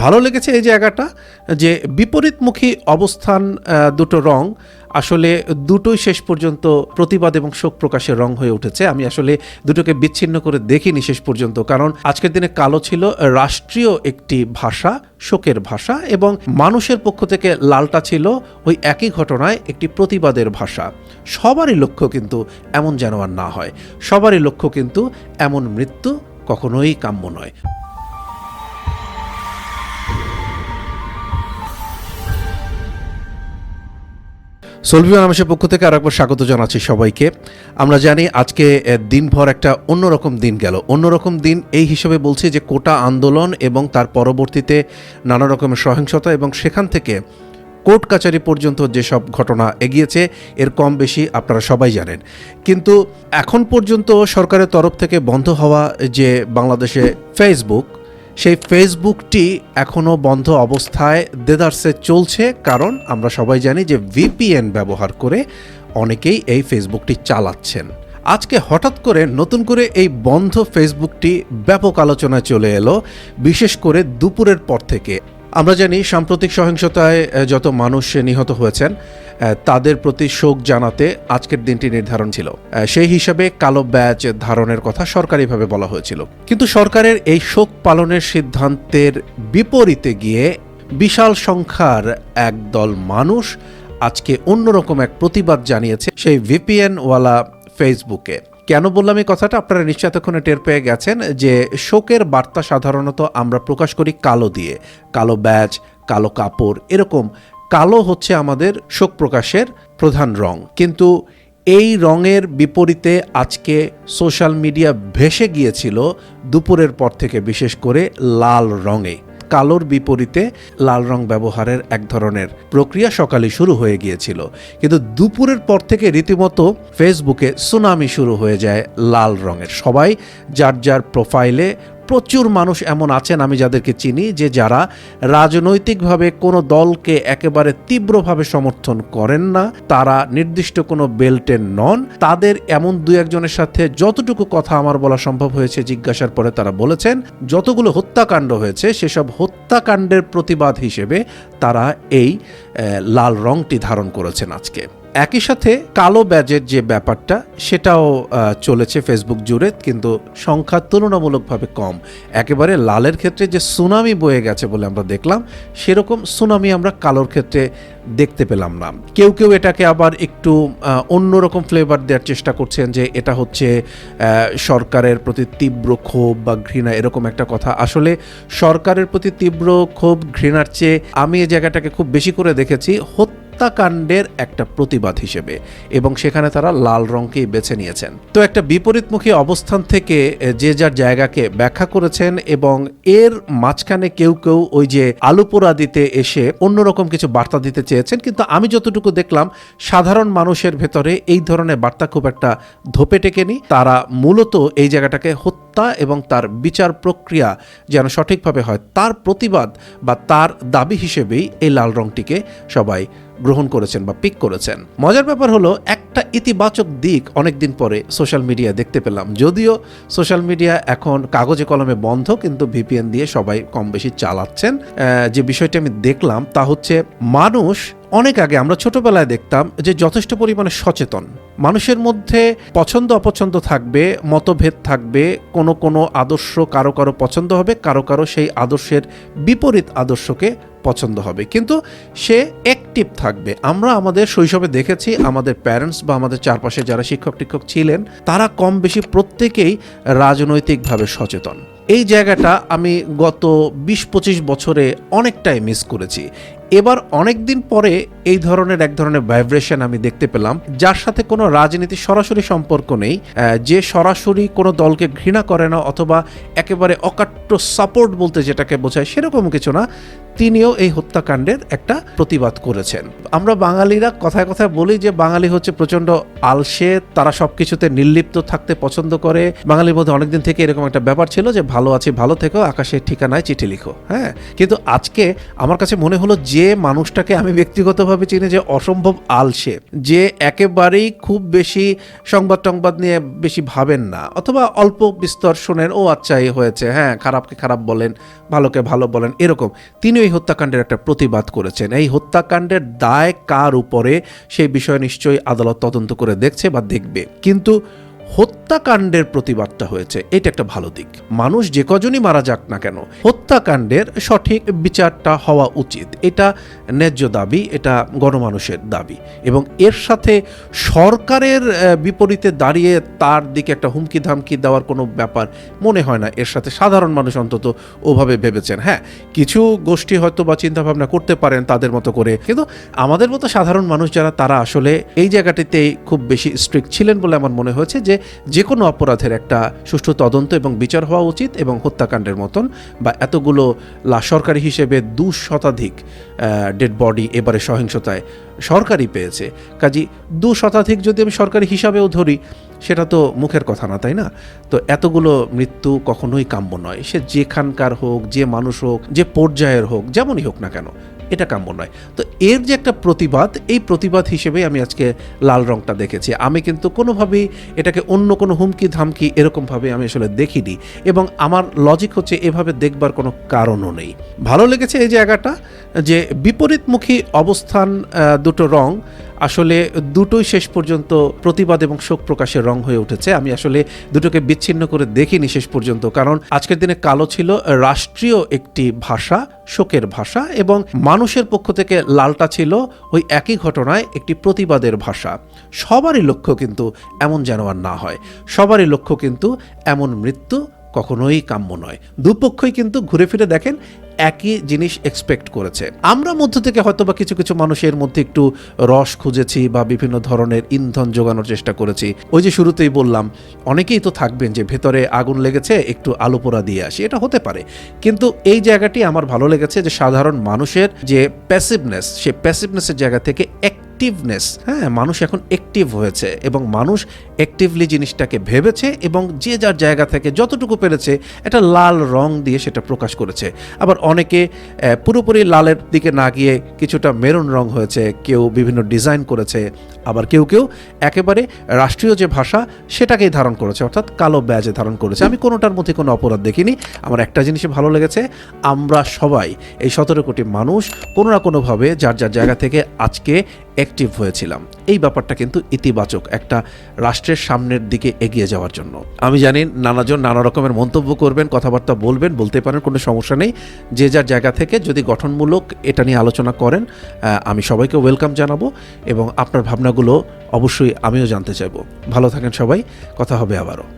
ভালো লেগেছে এই জায়গাটা যে বিপরীতমুখী অবস্থান, দুটো রং আসলে দুটোই শেষ পর্যন্ত প্রতিবাদ এবং শোক প্রকাশের রং হয়ে উঠেছে। আমি আসলে দুটোকে বিচ্ছিন্ন করে দেখিনি শেষ পর্যন্ত, কারণ আজকের দিনে কালো ছিল রাষ্ট্রীয় একটি ভাষা, শোকের ভাষা, এবং মানুষের পক্ষ থেকে লালটা ছিল ওই একই ঘটনায় একটি প্রতিবাদের ভাষা। সবারই লক্ষ্য কিন্তু এমন যেন আর না হয়, সবারই লক্ষ্য কিন্তু এমন মৃত্যু কখনোই কাম্য নয়। সলভি বাংলাদেশের পক্ষ থেকে আরেকবার স্বাগত জানাচ্ছি সবাইকে। আমরা জানি আজকে দিনভর একটা অন্যরকম দিন গেল। অন্যরকম দিন এই হিসেবে বলছি যে কোটা আন্দোলন এবং তার পরবর্তীতে নানা রকমের সহিংসতা এবং সেখান থেকে কোর্ট কাচারি পর্যন্ত যেসব ঘটনা এগিয়েছে এর কম বেশি আপনারা সবাই জানেন। কিন্তু এখন পর্যন্ত সরকারের তরফ থেকে বন্ধ হওয়া যে বাংলাদেশে ফেসবুক, সেই ফেসবুকটি এখনও বন্ধ অবস্থায় দেদারসে চলছে, কারণ আমরা সবাই জানি যে ভিপিএন ব্যবহার করে অনেকেই এই ফেসবুকটি চালাচ্ছেন। আজকে হঠাৎ করে নতুন করে এই বন্ধ ফেসবুকটি ব্যাপক আলোচনায় চলে এলো, বিশেষ করে দুপুরের পর থেকে। আমরা জানি সাম্প্রতিক সহিংসতায় যত মানুষ নিহত হয়েছেন তাদের প্রতি শোক জানাতে আজকের দিনটি নির্ধারণ ছিল। সেই হিসাবে কালো ব্যাজ ধারণের কথা সরকারিভাবে বলা হয়েছিল, কিন্তু সরকারের এই শোক পালনের সিদ্ধান্তের বিপরীতে গিয়ে বিশাল সংখ্যার একদল মানুষ আজকে অন্যরকম এক প্রতিবাদ জানিয়েছে সেই ভিপিএনওয়ালা ফেসবুকে। কেন বললাম এই কথাটা আপনারা নিশ্চয় এতক্ষণে টের পেয়ে গেছেন যে শোকের বার্তা সাধারণত আমরা প্রকাশ করি কালো দিয়ে, কালো ব্যাজ, কালো কাপড়, এরকম কালো হচ্ছে আমাদের শোক প্রকাশের প্রধান রং। কিন্তু এই রঙের বিপরীতে আজকে সোশ্যাল মিডিয়া ভেসে গিয়েছিল দুপুরের পর থেকে বিশেষ করে লাল রঙে। কালোর বিপরীতে লাল রং ব্যবহারের এক ধরনের প্রক্রিয়া সকালে শুরু হয়ে গিয়েছিল, কিন্তু দুপুরের পর থেকে রীতিমতো ফেসবুকে সুনামি শুরু হয়ে যায় লাল রঙের। সবাই যার যার প্রোফাইলে, প্রচুর মানুষ এমন আছেন আমি যাদেরকে চিনি যে যারা রাজনৈতিকভাবে কোনো দলকে একেবারে তীব্রভাবে সমর্থন করেন না, তারা নির্দিষ্ট কোনো বেল্টের নন। তাদের এমন দু একজনের সাথে যতটুকু কথা আমার বলা সম্ভব হয়েছে জিজ্ঞাসার পরে তারা বলেছেন যতগুলো হত্যাকাণ্ড হয়েছে সেসব হত্যাকাণ্ডের প্রতিবাদ হিসেবে তারা এই লাল রংটি ধারণ করেছেন আজকে। একই সাথে কালো ব্যাজের যে ব্যাপারটা সেটাও চলেছে ফেসবুক জুড়ে, কিন্তু সংখ্যা তুলনামূলকভাবে কম। একেবারে লালের ক্ষেত্রে যে সুনামি বয়ে গেছে বলে আমরা দেখলাম, সেরকম সুনামি আমরা কালোর ক্ষেত্রে দেখতে পেলাম না। কেউ কেউ এটাকে আবার একটু অন্যরকম ফ্লেভার দেওয়ার চেষ্টা করছেন যে এটা হচ্ছে সরকারের প্রতি তীব্র ক্ষোভ বা ঘৃণা, এরকম একটা কথা। আসলে সরকারের প্রতি তীব্র ক্ষোভ ঘৃণার চেয়ে আমি এই জায়গাটাকে খুব বেশি করে দেখেছি হত্যাকাণ্ডের একটা প্রতিবাদ হিসেবে, এবং সেখানে তারা লাল রঙকেই বেছে নিয়েছেন। তো একটা বিপরীতমুখী অবস্থান থেকে যে যার জায়গাকে ব্যাখ্যা করেছেন, এবং এর মাঝখানে কেউ কেউ ওই যে আলু পোড়া দিতে এসে অন্যরকম কিছু বার্তা দিতে চেয়েছেন। কিন্তু আমি যতটুকু দেখলাম সাধারণ মানুষের ভেতরে এই ধরনের বার্তা খুব একটা ধোপে টেকেনি। তারা মূলত এই জায়গাটাকে হত্যা এবং তার বিচার প্রক্রিয়া যেন সঠিকভাবে হয় তার প্রতিবাদ বা তার দাবি হিসেবেই এই লাল রংটিকে সবাই গ্রহণ করেছেন বা পিক করেছেন। মজার ব্যাপার হলো একটা ইতিবাচক দিক অনেকদিন পরে সোশ্যাল মিডিয়া দেখতে পেলাম। যদিও সোশ্যাল মিডিয়া এখন কাগজে কলমে বন্ধ, কিন্তু ভিপিএন দিয়ে সবাই কম বেশি চালাচ্ছেন। যে বিষয়টি আমি দেখলাম তা হচ্ছে মানুষ অনেক আগে আমরা ছোটবেলায় দেখতাম যে যথেষ্ট পরিমাণে সচেতন। মানুষের মধ্যে পছন্দ অপছন্দ থাকবে, মতভেদ থাকবে, কোনো কোনো আদর্শ কারো কারো পছন্দ হবে, কারো কারো সেই আদর্শের বিপরীত আদর্শকে পছন্দ হবে, কিন্তু সে অ্যাক্টিভ থাকবে। আমরা আমাদের শৈশবে দেখেছি আমাদের প্যারেন্টস বা আমাদের চারপাশে যারা শিক্ষক টিক্ষক ছিলেন তারা কম বেশি প্রত্যেকেই রাজনৈতিকভাবে সচেতন। এই জায়গাটা আমি গত 20-25 বছরে অনেকটাই মিস করেছি। এবার অনেক দিন পরে এই ধরনের এক ধরনের ভাইব্রেশন আমি দেখতে পেলাম, যার সাথে কোনো রাজনীতি সরাসরি সম্পর্ক নেই, যে সরাসরি কোনো দলকে ঘৃণা করে না অথবা একেবারে অকাট্য সাপোর্ট বলতে যেটাকে বোঝায় সেরকম কিছু না, তিনিও এই হত্যাকাণ্ডের একটা প্রতিবাদ করেছেন। আমরা বাঙালিরা কথায় কথায় বলি যে বাঙালি হচ্ছে প্রচণ্ড আলসে, তারা সব কিছুতে নির্লিপ্ত থাকতে পছন্দ করে। বাঙালির মধ্যে অনেকদিন থেকে এরকম একটা ব্যাপার ছিল যে ভালো আছি ভালো থেকো, আকাশের ঠিকানায় চিঠি লিখো। হ্যাঁ, কিন্তু আজকে আমার কাছে মনে হলো যে মানুষটাকে আমি ব্যক্তিগতভাবে এমনভাবে চিনি যে অসম্ভব আলসে, যে একেবারেই খুব বেশি সংবাদ টংবাদ নিয়ে বেশি ভাবেন না, অথবা অল্প বিস্তর শোনেন, ও আচ্ছা এই হয়েছে, হ্যাঁ খারাপকে খারাপ বলেন, ভালোকে ভালো বলেন, এরকম। তিনি এই হত্যাকাণ্ডের একটা প্রতিবাদ করেছেন। এই হত্যাকাণ্ডের দায় কার উপরে সেই বিষয়ে নিশ্চয়ই আদালত তদন্ত করে দেখছে বা দেখবে, কিন্তু হত্যাকাণ্ডের প্রতিবাদটা হয়েছে, এটা একটা ভালো দিক। মানুষ যে কজনই মারা যাক না কেন, হত্যাকাণ্ডের সঠিক বিচারটা হওয়া উচিত, এটা ন্যায্য দাবি, এটা গণমানুষের দাবি। এবং এর সাথে সরকারের বিপরীতে দাঁড়িয়ে তার দিকে একটা হুমকি ধামকি দেওয়ার কোনো ব্যাপার মনে হয় না। এর সাথে সাধারণ মানুষ অন্তত ওভাবে ভেবেছেন। হ্যাঁ, কিছু গোষ্ঠী হয়তো বা চিন্তাভাবনা করতে পারেন তাদের মতো করে, কিন্তু আমাদের মতো সাধারণ মানুষ যারা, তারা আসলে এই জায়গাটিতেই খুব বেশি স্ট্রিক্ট ছিলেন বলে আমার মনে হয়েছে যে কোনো অপরাধের একটা সুষ্ঠু তদন্ত এবং বিচার হওয়া উচিত। এবং হত্যাকাণ্ডের মতন বা এতগুলো সরকারি হিসেবে 2 শতাধিক ডেড বডি এবারে সহিংসতায় সরকারই পেয়েছে, কাজী 2 শতাধিক যদি আমি সরকারি হিসাবেও ধরি, সেটা তো মুখের কথা না, তাই না? তো এতগুলো মৃত্যু কখনোই কাম্য নয়, সে যেখানকার হোক, যে মানুষ হোক, যে পর্যায়ের হোক, যেমনই হোক না কেন, এটা কাম্য নয়। তো এর যে একটা প্রতিবাদ, এই প্রতিবাদ হিসেবেই আমি আজকে লাল রংটা দেখেছি। আমি কিন্তু কোনোভাবেই এটাকে অন্য কোনো হুমকি ধামকি এরকমভাবে আমি আসলে দেখিনি, এবং আমার লজিক হচ্ছে এভাবে দেখবার কোনো কারণও নেই। ভালো লেগেছে এই জায়গাটা যে বিপরীতমুখী অবস্থান, দুটো রং আসলে দুটোই শেষ পর্যন্ত প্রতিবাদ এবং শোক প্রকাশের রং হয়ে উঠেছে। আমি আসলে দুটোকে বিচ্ছিন্ন করে দেখিনি শেষ পর্যন্ত, কারণ আজকের দিনে কালো ছিল রাষ্ট্রীয় একটি ভাষা, শোকের ভাষা, এবং মানুষের পক্ষ থেকে লালটা ছিল ওই একই ঘটনায় একটি প্রতিবাদের ভাষা। সবারই লক্ষ্য কিন্তু এমন যেন আর না হয়, সবারই লক্ষ্য কিন্তু এমন মৃত্যু কখনোই কাম্য নয়। দুপক্ষই কিন্তু ঘুরে ফিরে দেখেন একই জিনিস এক্সপেক্ট করেছে। আমরা মধ্য থেকে হয়তো বা কিছু কিছু মানুষের মধ্যে একটু রস খুঁজেছি বা বিভিন্ন ধরনের ইন্ধন যোগানোর চেষ্টা করেছি। ওই যে শুরুতেই বললাম, অনেকেই তো থাকবেন যে ভেতরে আগুন লেগেছে, একটু আলো পোড়া দিয়ে আসি, এটা হতে পারে। কিন্তু এই জায়গাটি আমার ভালো লেগেছে যে সাধারণ মানুষের যে প্যাসিভনেস, সেই প্যাসিভনেসের জায়গা থেকে অ্যাক্টিভনেস, হ্যাঁ মানুষ এখন অ্যাক্টিভ হয়েছে এবং মানুষ অ্যাক্টিভলি জিনিসটাকে ভেবেছে এবং যে যার জায়গা থেকে যতটুকু পেরেছে একটা লাল রং দিয়ে সেটা প্রকাশ করেছে। আবার অনেকে পুরোপুরি লালের দিকে না গিয়ে কিছুটা মেরুন রং হয়েছে, কেউ বিভিন্ন ডিজাইন করেছে, আবার কেউ কেউ একেবারে রাষ্ট্রীয় যে ভাষা সেটাকেই ধারণ করেছে, অর্থাৎ কালো ব্যাজে ধারণ করেছে। আমি কোনোটার মধ্যে কোনো অপরাধ দেখিনি। আমার একটা জিনিসই ভালো লেগেছে, আমরা সবাই এই 17 কোটি মানুষ কোনো না কোনোভাবে যার যার জায়গা থেকে আজকে অ্যাক্টিভ হয়েছিলাম। এই ব্যাপারটা কিন্তু ইতিবাচক একটা রাষ্ট্রের সামনের দিকে এগিয়ে যাওয়ার জন্য। আমি জানি নানাজন নানা রকমের মন্তব্য করবেন, কথাবার্তা বলবেন, বলতে পারেন, কোনো সমস্যা নেই। যে যার জায়গা থেকে যদি গঠনমূলক এটা নিয়ে আলোচনা করেন, আমি সবাইকে ওয়েলকাম জানাবো এবং আপনার ভাবনাগুলো অবশ্যই আমিও জানতে চাইবো। ভালো থাকেন সবাই, কথা হবে আবারও।